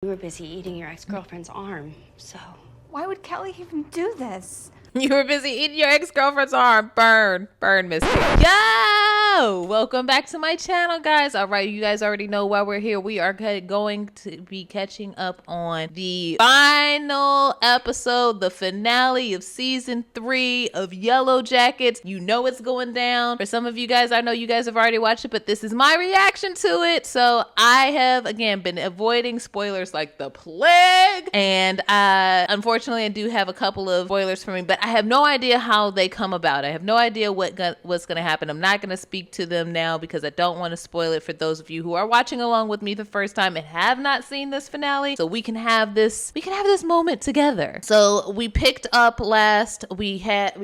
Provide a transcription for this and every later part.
were busy eating your ex-girlfriend's arm, so... Why would Kelly even do this? You were busy eating your ex-girlfriend's arm. Burn, Miss Kate. Yo! Welcome back to my channel, guys. All right, you guys already know why we're here. We are going to be catching up on the final episode, the finale of season 3 of Yellowjackets. You know it's going down. For some of you guys, I know you guys have already watched it, but this is my reaction to it. So I have, again, been avoiding spoilers like the plague. And unfortunately, I do have a couple of spoilers for me, but I have no idea how they come about. I have no idea what's going to happen. I'm not going to speak to them now because I don't want to spoil it for those of you who are watching along with me the first time and have not seen this finale. So we can have this moment together. So we picked up last. We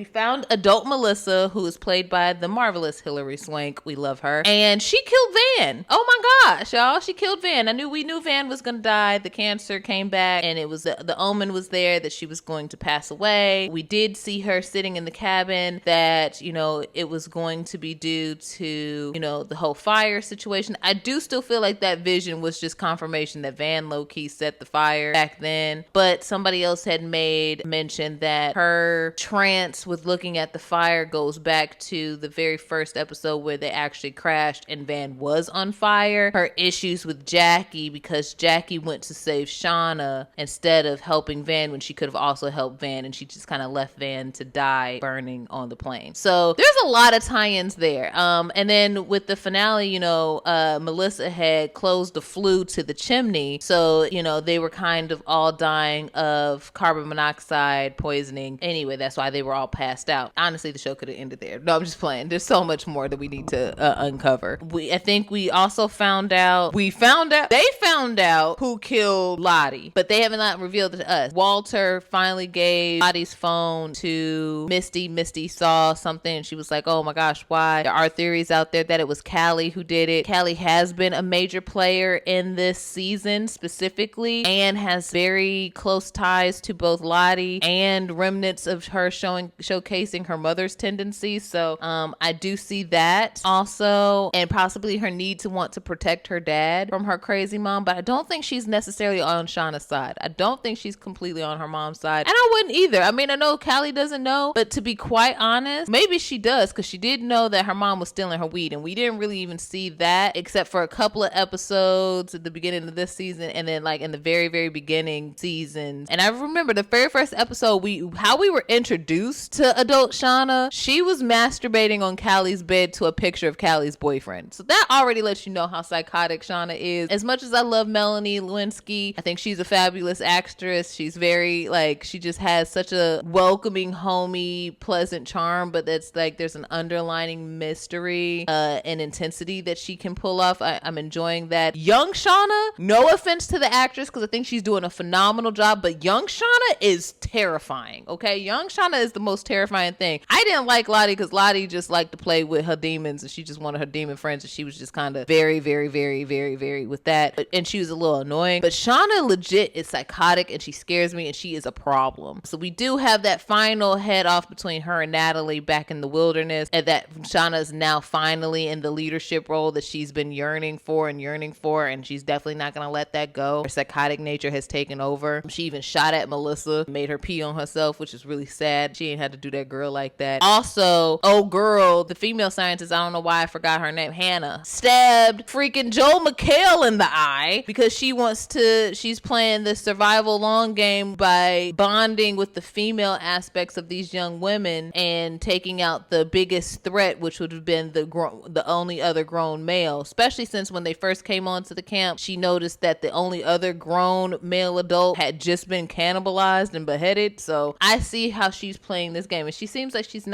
found adult Melissa, who is played by the marvelous Hilary Swank. We love her, and she killed Van. Oh my gosh, y'all! She killed Van. We knew Van was going to die. The cancer came back, and it was the omen was there that she was going to pass away. We did see her sitting in the cabin that, it was going to be due to, the whole fire situation. I do still feel like that vision was just confirmation that Van low-key set the fire back then, but somebody else had made mention that her trance with looking at the fire goes back to the very first episode where they actually crashed and Van was on fire. Her issues with Jackie, because Jackie went to save Shauna instead of helping Van when she could have also helped Van, and she just kind of left Van to die burning on the plane. So there's a lot of tie-ins there. And then with the finale, Melissa had closed the flue to the chimney. So, they were kind of all dying of carbon monoxide poisoning. Anyway, that's why they were all passed out. Honestly, the show could have ended there. No, I'm just playing. There's so much more that we need to uncover. I think we also found out they found out who killed Lottie, but they haven't not revealed it to us. Walter finally gave Lottie's phone to Misty. Misty saw something and she was like, oh my gosh, why? There are theories out there that it was Callie who did it. Callie has been a major player in this season specifically and has very close ties to both Lottie and remnants of her showcasing her mother's tendencies. So I do see that also, and possibly her need to want to protect her dad from her crazy mom, but I don't think she's necessarily on Shauna's side. I don't think she's completely on her mom's side, and I wouldn't either. I mean, I know Callie doesn't know, but to be quite honest, maybe she does, because she did know that her mom was stealing her weed, and we didn't really even see that except for a couple of episodes at the beginning of this season, and then like in the very, very beginning seasons. And I remember the very first episode, how we were introduced to adult Shauna. She was masturbating on Callie's bed to a picture of Callie's boyfriend. So that already lets you know how psychotic Shauna is. As much as I love Melanie Lynskey, I think she's a fabulous actress. She's very, she just has such a welcoming, homey, pleasant charm, but that's like there's an underlining mystery and intensity that she can pull off. I'm enjoying that. Young Shauna, no offense to the actress, because I think she's doing a phenomenal job, but young Shauna is terrifying. Okay, young Shauna is the most terrifying thing. I didn't like Lottie because Lottie just liked to play with her demons, and she just wanted her demon friends, and she was just kind of very, very, very, very, very with that, and she was a little annoying. But Shauna legit is psychotic, and she scares me, and she is a problem. So we do have that final head off between her and Natalie back in the wilderness, and that Shauna is now finally in the leadership role that she's been yearning for, and she's definitely not going to let that go. Her psychotic nature has taken over. She even shot at Melissa, made her pee on herself, which is really sad. She ain't had to do that girl like that. Also, the female scientist, I don't know why I forgot her name, Hannah, stabbed freaking Joel McHale in the eye because she's playing the survival long game by bonding with the female aspects of these young women and taking out the biggest threat, which would have been the only other grown male, especially since when they first came onto the camp, she noticed that the only other grown male adult had just been cannibalized and beheaded. So I see how she's playing this game, and she seems like she's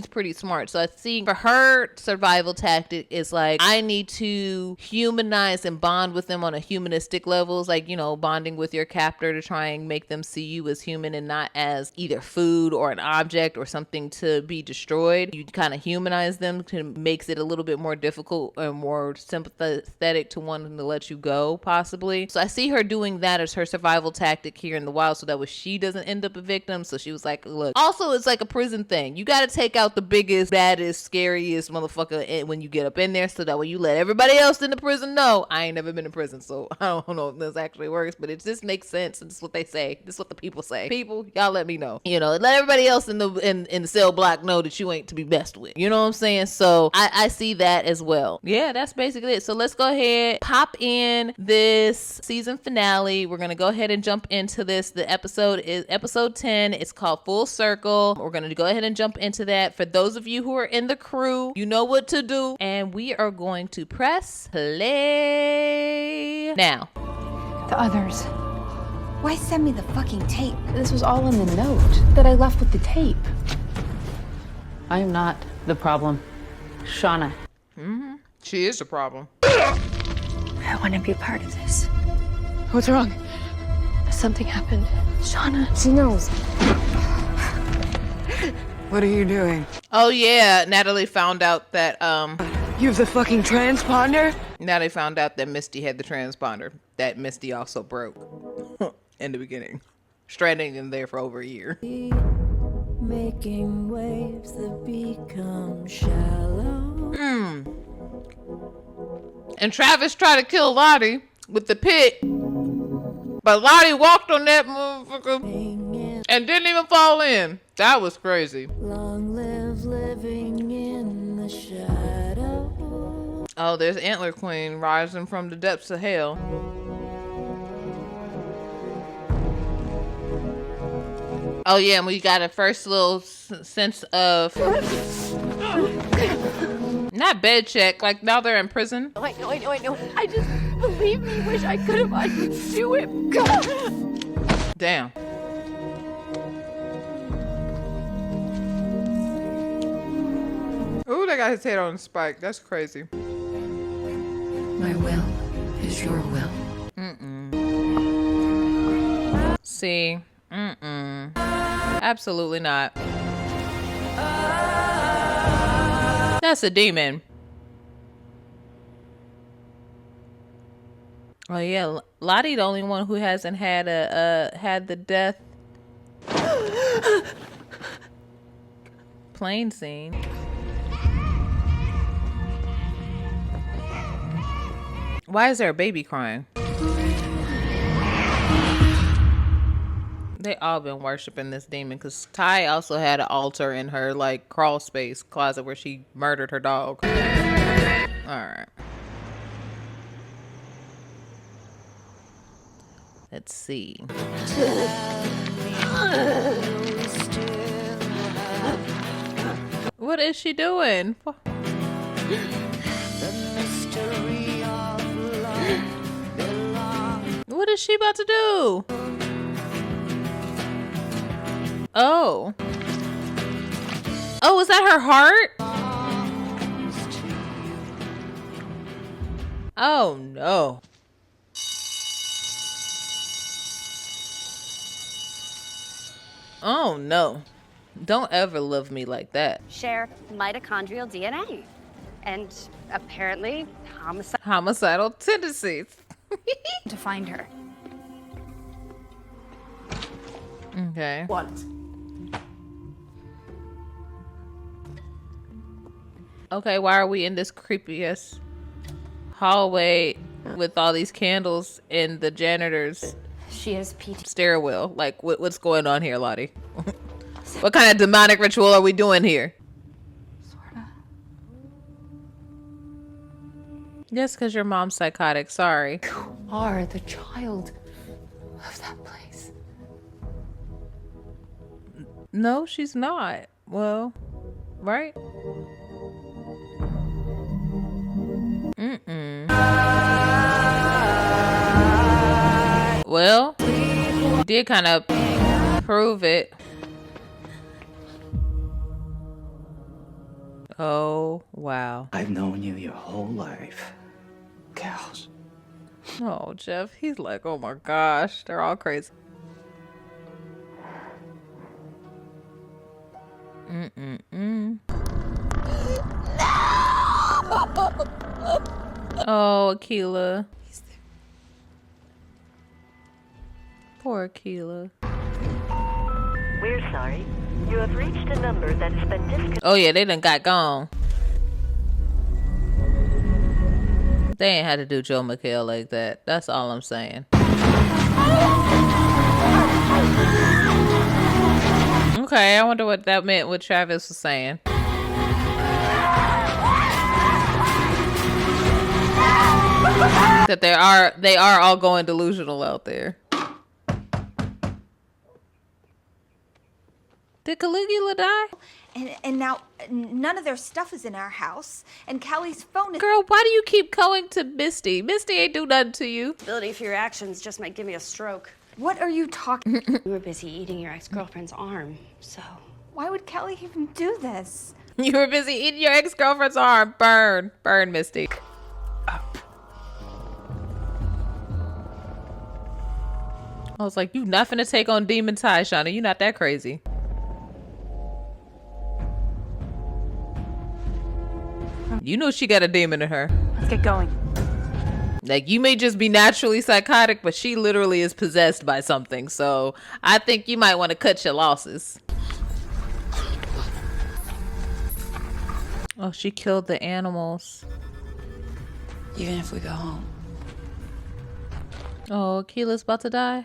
pretty smart. So I see for her survival tactic is like, I need to humanize and bond with them on a humanistic levels, like, bonding with your captor to try and make them see you as human and not as either food or an object or something to be destroyed. You kind of humanize humanize them makes it a little bit more difficult and more sympathetic to wanting to let you go, possibly. So I see her doing that as her survival tactic here in the wild, so that way she doesn't end up a victim. So she was like, look, also it's like a prison thing. You got to take out the biggest, baddest, scariest motherfucker when you get up in there, so that way you let everybody else in the prison know. I ain't never been in prison, so I don't know if this actually works, but it just makes sense. And this is what they say. This is what the people say. People, y'all let me know. You know, let everybody else in the cell block know that you ain't to be messed with. You know what I'm saying? So I see that as well. Yeah, that's basically it. So let's go ahead, pop in this season finale. We're gonna go ahead and jump into this. The episode is episode 10. It's called Full Circle. We're gonna go ahead and jump into that. For those of you who are in the crew, you know what to do, and we are going to press play now. The others. Why send me the fucking tape? This was all in the note that I left with the tape. I am not the problem. Shauna. Mm-hmm. She is the problem. I want to be part of this. What's wrong? Something happened. Shauna. She knows. What are you doing? Oh yeah, Natalie found out that You have the fucking transponder? Natalie found out that Misty had the transponder that Misty also broke in the beginning. Stranding in there for over a year. Making waves that become shallow. And Travis tried to kill Lottie with the pit, but Lottie walked on that motherfucker and didn't even fall in. That was crazy. Long live living in the shadow. Oh, there's Antler Queen rising from the depths of hell. Oh yeah, and we got a first little sense of not bed check, like now they're in prison. I know. I just, believe me, wish I could have undo it. Damn. Ooh, they got his head on a spike. That's crazy. My will is your will. See, absolutely not. That's a demon. Oh yeah, Lottie the only one who hasn't had had the death plane scene. Why is there a baby crying? They all been worshiping this demon, because Ty also had an altar in her like crawl space closet where she murdered her dog. All right. Let's see. What is she doing? What is she about to do? Oh. Oh, is that her heart? Oh no. Oh no. Don't ever love me like that. Share mitochondrial DNA. And apparently Homicidal tendencies. To find her. Okay. What? Okay, why are we in this creepy-ass hallway with all these candles in the janitor's She has PT. stairwell? Like, what's going on here, Lottie? What kind of demonic ritual are we doing here? Sorta. Just because your mom's psychotic. Sorry. You are the child of that place. No, she's not. Well, right? Well, we did kind of prove it. Oh, wow. I've known you your whole life. Cows. Oh, Jeff, he's like, oh my gosh, they're all crazy. Oh, Aquila. Poor Aquila. We're sorry. You have reached a number that has been disconnected. Oh yeah, they done got gone. They ain't had to do Joe McHale like that. That's all I'm saying. Okay, I wonder what that meant, what Travis was saying. That they are all going delusional out there. Did Caligula die? And now none of their stuff is in our house. And Callie's phone is... Girl, why do you keep going to Misty? Misty ain't do nothing to you. Ability for your actions just might give me a stroke. What are you talking... You were busy eating your ex-girlfriend's arm, so... Why would Kelly even do this? You were busy eating your ex-girlfriend's arm. Burn. Burn, Misty. I was like, you not finna take on Demon Ty, Shauna. You not that crazy. You know she got a demon in her. Let's get going. Like, you may just be naturally psychotic, but she literally is possessed by something. So I think you might want to cut your losses. Oh, she killed the animals. Even if we go home. Oh, Aquila's about to die.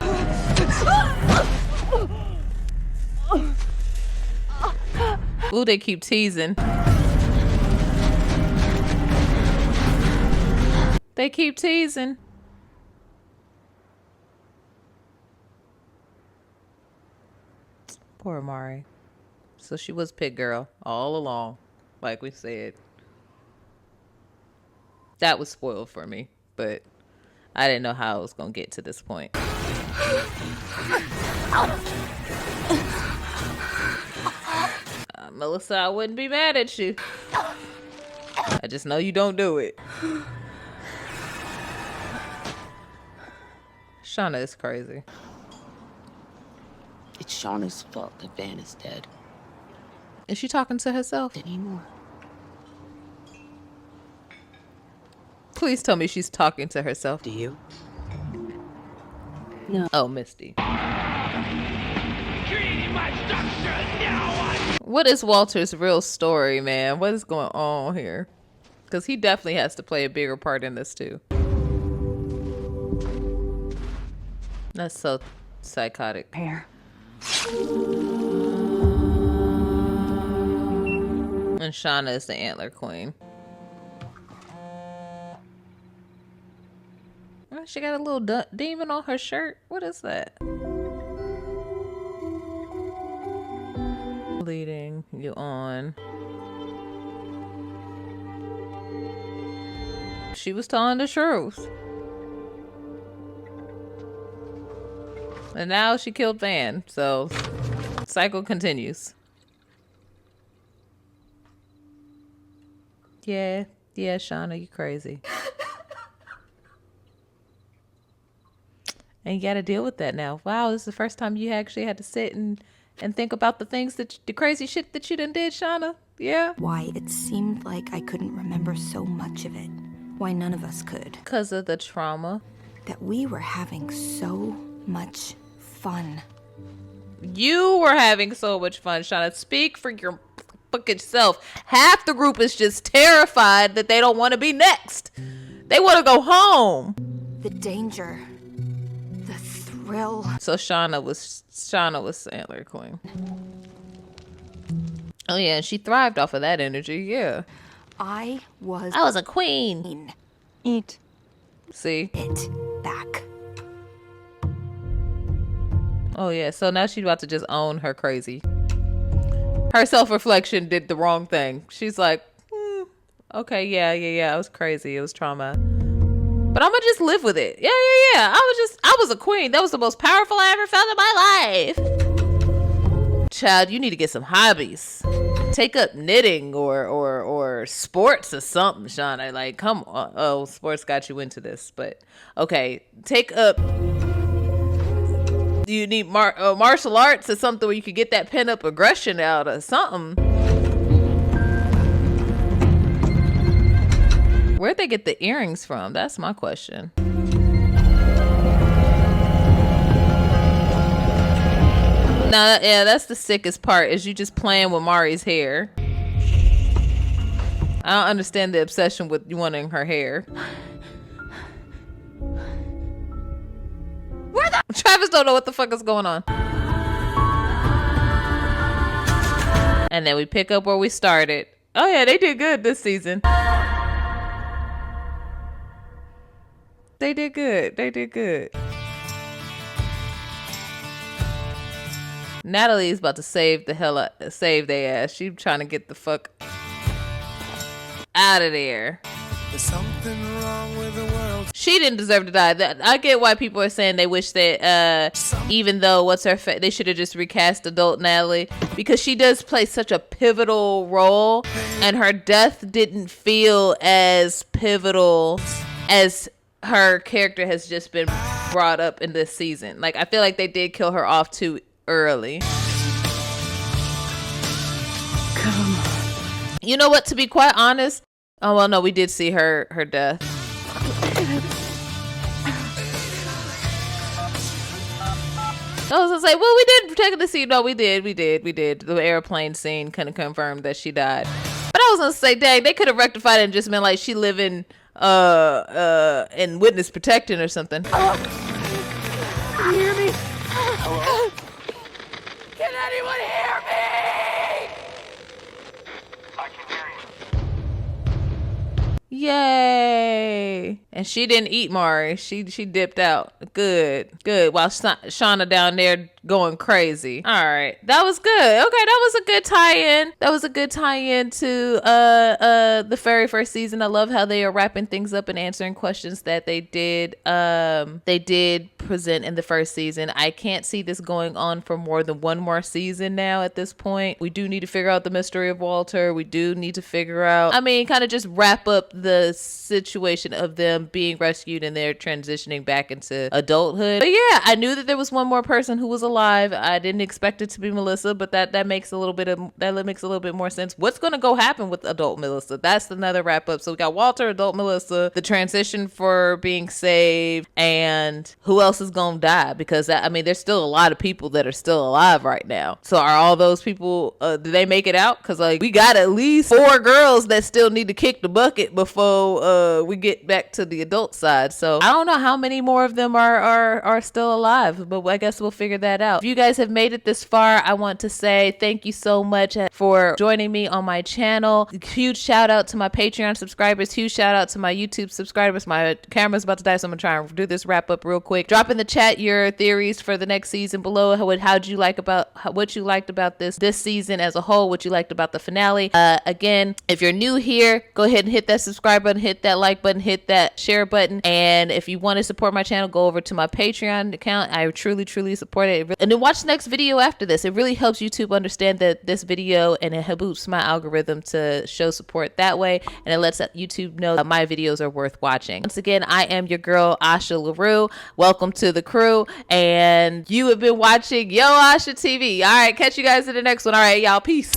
Ooh, they keep teasing. They keep teasing. Poor Amari. So she was Pig Girl all along, like we said. That was spoiled for me, but I didn't know how it was going to get to this point. Melissa, I wouldn't be mad at you. I just know you don't do it. Shauna is crazy. It's Shauna's fault that Van is dead. Is she talking to herself? Anymore. Please tell me she's talking to herself. Do you? No. Oh, Misty. What is Walter's real story, man? What is going on here? Because he definitely has to play a bigger part in this too. That's so psychotic. Here. And Shauna is the antler queen. Oh, she got a little demon on her shirt. What is that? Leading you on. She was telling the truth. And now she killed Van, so cycle continues. Yeah, Shauna, you crazy. And you gotta deal with that now. Wow, this is the first time you actually had to sit and think about the things the crazy shit that you done did, Shauna. Yeah? Why it seemed like I couldn't remember so much of it. Why none of us could. Because of the trauma. That we were having so much fun. You were having so much fun, Shauna. Speak for your fucking self. Half the group is just terrified that they don't want to be next. They want to go home. The danger. The thrill. So Shauna was antler queen. Oh yeah, and she thrived off of that energy. Yeah. I was a queen. Eat. See? It back. Oh yeah, so now she's about to just own her crazy. Her self-reflection did the wrong thing. She's like, okay, yeah, I was crazy. It was trauma. But I'm gonna just live with it. Yeah. I was a queen. That was the most powerful I ever felt in my life. Child, you need to get some hobbies. Take up knitting or sports or something, Shauna. Like, come on. Oh, sports got you into this, but okay. Take up. You need martial arts or something where you could get that pent up aggression out or something. Where'd they get the earrings from? That's my question. Nah, yeah, that's the sickest part, is you just playing with Mari's hair. I don't understand the obsession with wanting her hair. Where the Travis don't know what the fuck is going on. And then we pick up where we started. Oh yeah, they did good this season. They did good. They did good. Natalie's about to save their ass. She's trying to get the fuck out of there. There's something wrong with the world. She didn't deserve to die. I get why people are saying they wish that even though they should have just recast adult Natalie, because she does play such a pivotal role, and her death didn't feel as pivotal as her character has just been brought up in this season. Like, I feel like they did kill her off too early. Come on. You know what, to be quite honest, oh well, no, we did see her death. I was gonna say, well, we did technically see. No, we did. The airplane scene kind of confirmed that she died. But I was gonna say, dang, they could have rectified it and just been like, she living in witness protection or something. Can you hear me? Hello? Can anyone hear me? I can hear you. Yay! And she didn't eat Mari. She dipped out. Good. While Shauna down there going crazy. All right, that was good. Okay, that was a good tie-in. That was a good tie-in to the very first season. I love how they are wrapping things up and answering questions that they did present in the first season. I can't see this going on for more than one more season now at this point. We do need to figure out the mystery of Walter. We do need to figure out, kind of just wrap up the situation of them being rescued and they're transitioning back into adulthood. But yeah, I knew that there was one more person who was alive. I didn't expect it to be Melissa, but that makes a little bit more sense. What's going to go happen with adult Melissa? That's another wrap up. So we got Walter, adult Melissa, the transition for being saved, and who else is going to die? Because there's still a lot of people that are still alive right now. So are all those people, do they make it out? Because we got at least 4 girls that still need to kick the bucket before we get back to the adult side. So I don't know how many more of them are still alive, but I guess we'll figure that out. If you guys have made it this far, I want to say thank you so much for joining me on my channel. Huge shout out to my Patreon subscribers. Huge shout out to my YouTube subscribers. My camera's about to die, so I'm gonna try and do this wrap up real quick. Drop in the chat your theories for the next season below. What you liked about this season as a whole, what you liked about the finale. Again, if you're new here, go ahead and hit that subscribe button, hit that like button, hit that share button. And if you want to support my channel, go over to my Patreon account. I truly support it. And then watch the next video after this. It really helps YouTube understand that this video, and it boosts my algorithm to show support that way, and it lets YouTube know that my videos are worth watching. Once again, I am your girl Asha LaRue. Welcome to the crew, and you have been watching Yo Asha TV. All right, catch you guys in the next one. All right, y'all, peace.